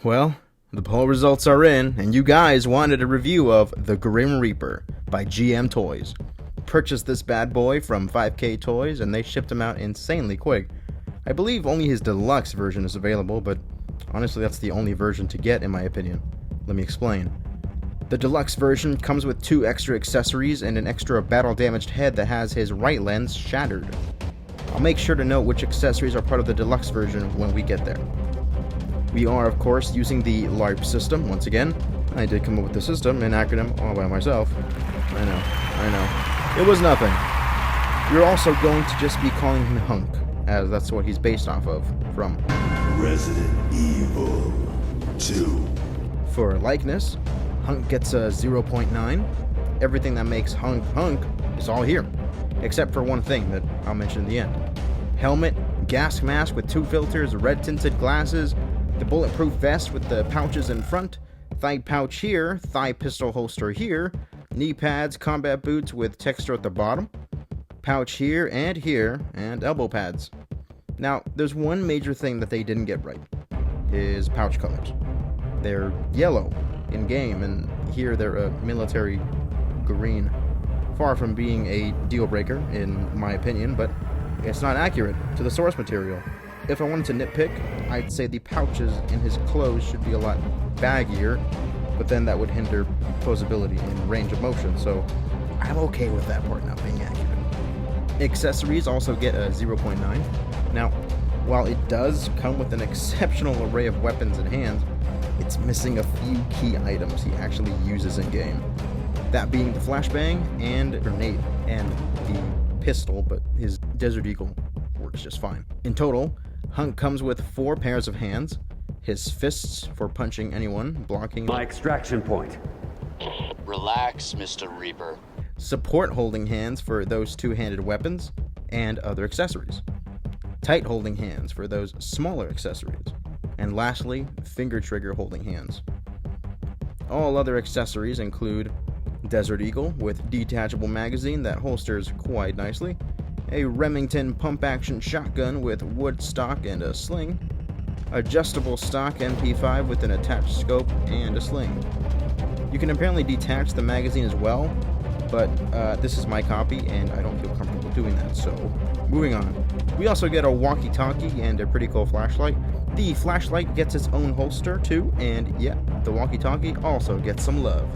Well, the poll results are in, and you guys wanted a review of The Grim Reaper by GMTOYS. Purchased this bad boy from 5K Toys, and they shipped him out insanely quick. I believe only his deluxe version is available, but honestly that's the only version to get in my opinion. Let me explain. The deluxe version comes with 2 extra accessories and an extra battle-damaged head that has his right lens shattered. I'll make sure to note which accessories are part of the deluxe version when we get there. We are, of course, using the LARP system once again. I did come up with the system and acronym all by myself. I know. It was nothing. We're also going to just be calling him Hunk, as that's what he's based off of, from Resident Evil 2. For likeness, Hunk gets a 0.9. Everything that makes Hunk Hunk is all here, except for one thing that I'll mention in the end. Helmet, gas mask with 2 filters, red tinted glasses, the bulletproof vest with the pouches in front, thigh pouch here, thigh pistol holster here, knee pads, combat boots with texture at the bottom, pouch here, and elbow pads. Now, there's one major thing that they didn't get right. His pouch colors. They're yellow in game, and here they're a military green. Far from being a deal breaker, in my opinion, but it's not accurate to the source material. If I wanted to nitpick, I'd say the pouches in his clothes should be a lot baggier, but then that would hinder posability and range of motion, so I'm okay with that part not being accurate. Accessories also get a 0.9. Now, while it does come with an exceptional array of weapons and hands, it's missing a few key items he actually uses in game. That being the flashbang and grenade and the pistol, but his Desert Eagle works just fine. In total, Hunk comes with 4 pairs of hands, his fists for punching anyone, blocking my extraction point. Relax, Mr. Reaper. Support holding hands for those 2-handed weapons, and other accessories. Tight holding hands for those smaller accessories. And lastly, finger trigger holding hands. All other accessories include Desert Eagle with detachable magazine that holsters quite nicely, a Remington pump-action shotgun with wood stock and a sling, adjustable stock MP5 with an attached scope and a sling. You can apparently detach the magazine as well, but this is my copy and I don't feel comfortable doing that, so moving on. We also get a walkie-talkie and a pretty cool flashlight. The flashlight gets its own holster too, and yeah, the walkie-talkie also gets some love.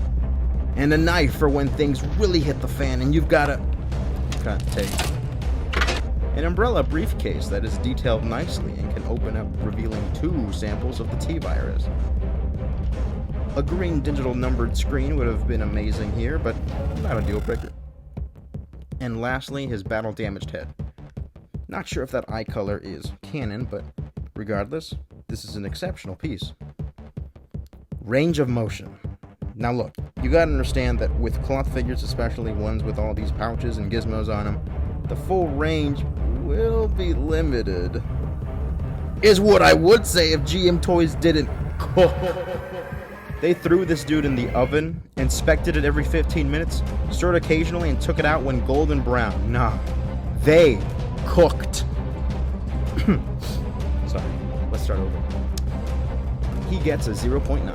And a knife for when things really hit the fan and you've gotta take. An umbrella briefcase that is detailed nicely and can open up, revealing 2 samples of the T-virus. A green digital numbered screen would have been amazing here, but not a deal breaker. And lastly, his battle damaged head. Not sure if that eye color is canon, but regardless, this is an exceptional piece. Range of motion. Now look, you gotta understand that with cloth figures, especially ones with all these pouches and gizmos on them, the full range will be limited. Is what I would say if GMTOYS didn't cook. They threw this dude in the oven, inspected it every 15 minutes, stirred occasionally, and took it out when golden brown. Nah, they cooked. Sorry, let's start over. He gets a 0.9.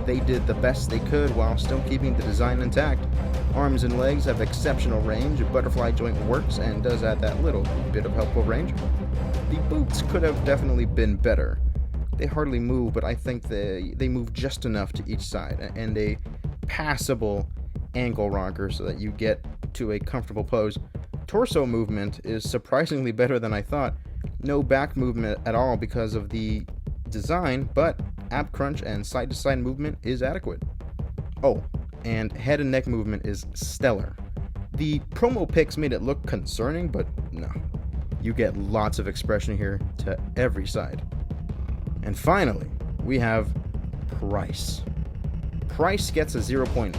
They did the best they could while still keeping the design intact. Arms and legs have exceptional range, a butterfly joint works and does add that little bit of helpful range. The boots could have definitely been better. They hardly move, but I think they move just enough to each side, and a passable ankle rocker so that you get to a comfortable pose. Torso movement is surprisingly better than I thought. No back movement at all because of the design, but ab crunch and side-to-side movement is adequate. Oh, and head and neck movement is stellar. The promo pics made it look concerning, but no. You get lots of expression here to every side. And finally, we have Price. Price gets a 0.8.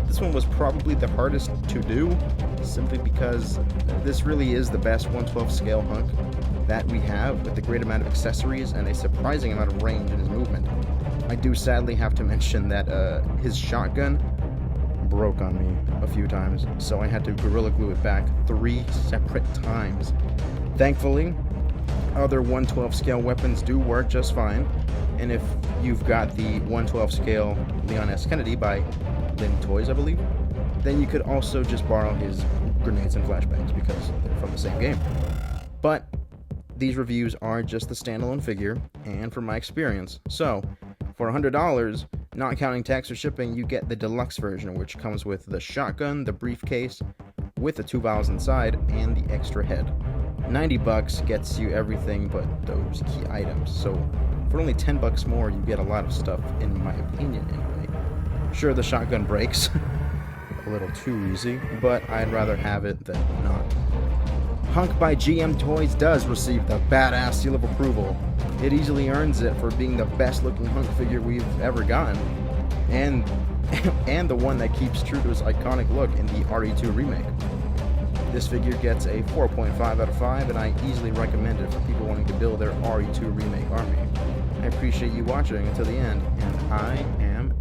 This one was probably the hardest to do, simply because this really is the best 1/12 scale Hunk that we have, with a great amount of accessories and a surprising amount of range in his movement. I do sadly have to mention that his shotgun broke on me a few times, so I had to Gorilla Glue it back 3 separate times. Thankfully, other 1/12 scale weapons do work just fine, And if you've got the 1/12 scale Leon S. Kennedy by GMTOYS, I believe, then you could also just borrow his grenades and flashbangs because they're from the same game. But these reviews are just the standalone figure, and from my experience. So, for $100, not counting tax or shipping, you get the deluxe version, which comes with the shotgun, the briefcase, with the 2 vials inside, and the extra head. $90 gets you everything but those key items. So, for only $10 more, you get a lot of stuff, in my opinion, anyway. Sure, the shotgun breaks a little too easy, but I'd rather have it than not. Hunk by GMTOYS does receive the badass seal of approval. It easily earns it for being the best looking Hunk figure we've ever gotten, and the one that keeps true to his iconic look in the RE2 remake. This figure gets a 4.5 out of 5, and I easily recommend it for people wanting to build their RE2 remake army. I appreciate you watching until the end, and I am